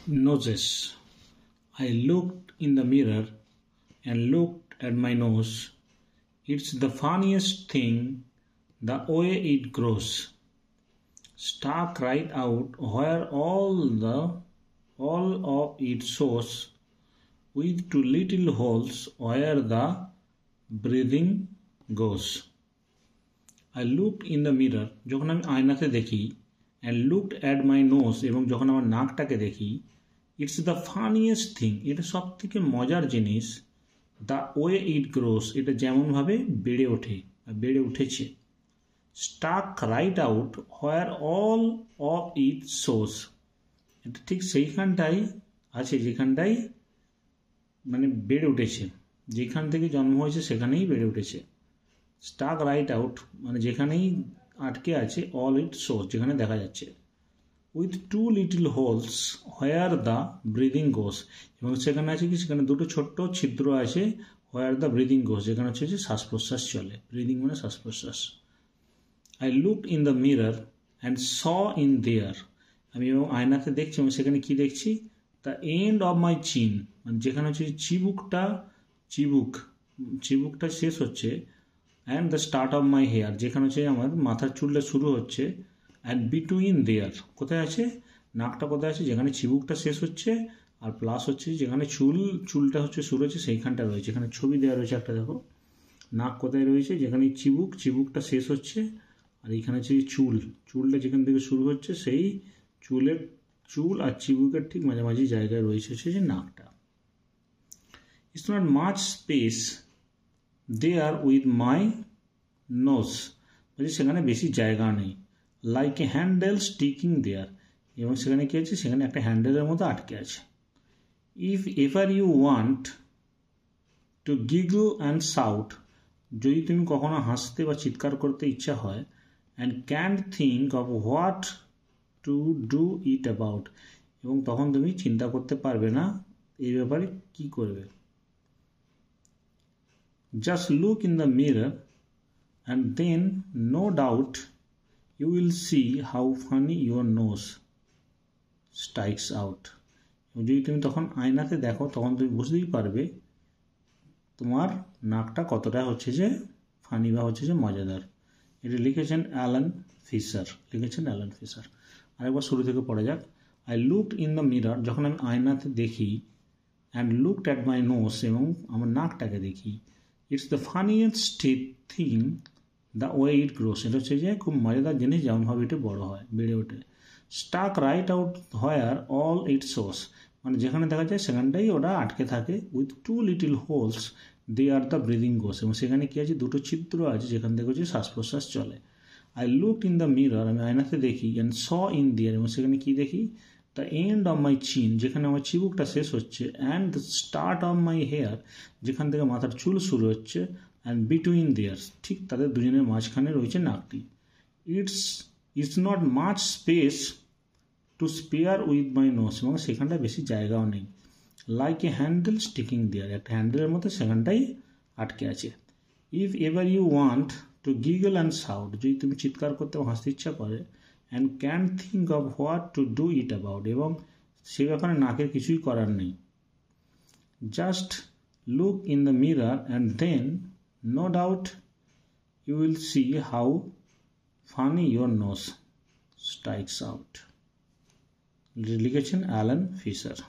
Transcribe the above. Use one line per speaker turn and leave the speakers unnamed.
Noses. I looked in the mirror and looked at my nose. It's the funniest thing, the way it grows. Stuck right out where all of it shows, with two little holes where the breathing goes. I looked in the mirror, যখন আমি আয়নাতে দেখি, and looked at my nose, এবং যখন আমার নাকটাকে দেখি, it's the funniest thing, এটা সব থেকে মজার জিনিস, the way it grows, এটা যেমনভাবে বেড়ে উঠেছে, stuck right out where all of it shows, এটা ঠিক সেইখানটাই আছে যেখানটাই মানে বেড়ে উঠেছে, যেখান থেকে জন্ম হয়েছে সেখানেই বেড়ে উঠেছে। স্টাক রাইট আউট মানে যেখানেই আটকে আছে, অল ইট শোজ যেখানে দেখা যাচ্ছে, with two little holes where the breathing goes, এবং সেখানে আছে কি, সেখানে দুটো ছোট্ট ছিদ্র আছে, হোয়ার দ্য ব্রিদিং গোস যেখানে হচ্ছে যে শ্বাস প্রশ্বাস চলে, ব্রিদিং মানে শ্বাস প্রশ্বাস। I looked in the mirror and saw in their, আমি এবং আয়নাতে দেখছি এবং সেখানে কি দেখছি, দ্য এন্ড অফ মাই চিন, মানে যেখানে হচ্ছে চিবুকটা শেষ হচ্ছে, and the start of my hair, যেখানে হচ্ছে আমার মাথার চুলটা শুরু হচ্ছে, অ্যান্ড বিটুইন দেয়ার, কোথায় আছে, নাকটা কোথায় আছে, যেখানে চিবুকটা শেষ হচ্ছে, আর প্লাস হচ্ছে যেখানে চুলটা হচ্ছে শুরু হচ্ছে সেইখানটা রয়েছে, এখানে ছবি দেওয়া রয়েছে একটা, দেখো নাক কোথায় রয়েছে, যেখানে চিবুকটা শেষ হচ্ছে, আর এইখানে হচ্ছে চুলটা যেখান থেকে শুরু হচ্ছে, সেই চুল আর চিবুকের ঠিক মাঝামাঝি জায়গায় রয়েছে হচ্ছে যে নাকটা। It's not much space there with my nose, বলছে সেখানে বেশি জায়গা নেই, like a handle sticking there, এবং সেখানে কি আছে, সেখানে একটা হ্যান্ডেলের মতো আটকে আছে। If ever you want to giggle and shout, যদি তুমি কখনো হাসতে বা চিৎকার করতে ইচ্ছা হয়, and can't think of what to do it about, এবং তখন তুমি চিন্তা করতে পারবে না এই ব্যাপারে কি করবে, just look in the mirror and then no doubt you will see how funny your nose sticks out, যদি তুমি তখন আয়নাতে দেখো তখন তুমি বুঝতেই পারবে তোমার নাকটা কতটা হচ্ছে যে ফানি বা হচ্ছে যে মজাদার। এটা লিখেছেন অ্যালান ফিশার। আরেকবার শুরু থেকে পড়া যাক। I looked in the mirror, যখন আমি আয়নাতে দেখি, and looked at my nose, এবং আমার নাকটাকে দেখি, it's the funniest thing the way it grows, এটা হচ্ছে যে খুব মজাদার জিনিস যেমনভাবে এটা বেড়ে ওঠে। Stuck right out where all it shows, মানে যেখানে দেখা যায় সেখানটাই ওটা আটকে থাকে, with two little holes they are the breathing goes, এবং সেখানে কি আছে, দুটো ছিদ্র আছে যেখান থেকে হচ্ছে শ্বাস প্রশ্বাস চলে। I looked in the mirror, আমি আয়নাতে দেখি, অ্যান্ড স ইন দেয়ার, এবং সেখানে কি দেখি, দ্য এন্ড অফ মাই চিন, যেখানে আমার চিবুকটা শেষ হচ্ছে, and the start of my hair, যেখান থেকে মাথার চুল শুরু হচ্ছে, অ্যান্ড বিটুইন দেয়ার, ঠিক তাদের দুজনের মাঝখানে রয়েছে নাকটি। It's not much space to spare with my nose, এবং সেখানটায় বেশি জায়গাও নেই, like a handle sticking there, একটা হ্যান্ডেলের মতো সেখানটাই আটকে আছে। If ever you want to giggle and shout, যদি তুমি চিৎকার করতে হাসতে ইচ্ছা করে, and can think of what to do it about, এবং সে ব্যাপারে নাকের কিছুই করার নেই, just look in the mirror and then no doubt you will see how funny your nose strikes out. লিখেছেন অ্যালান ফিশার।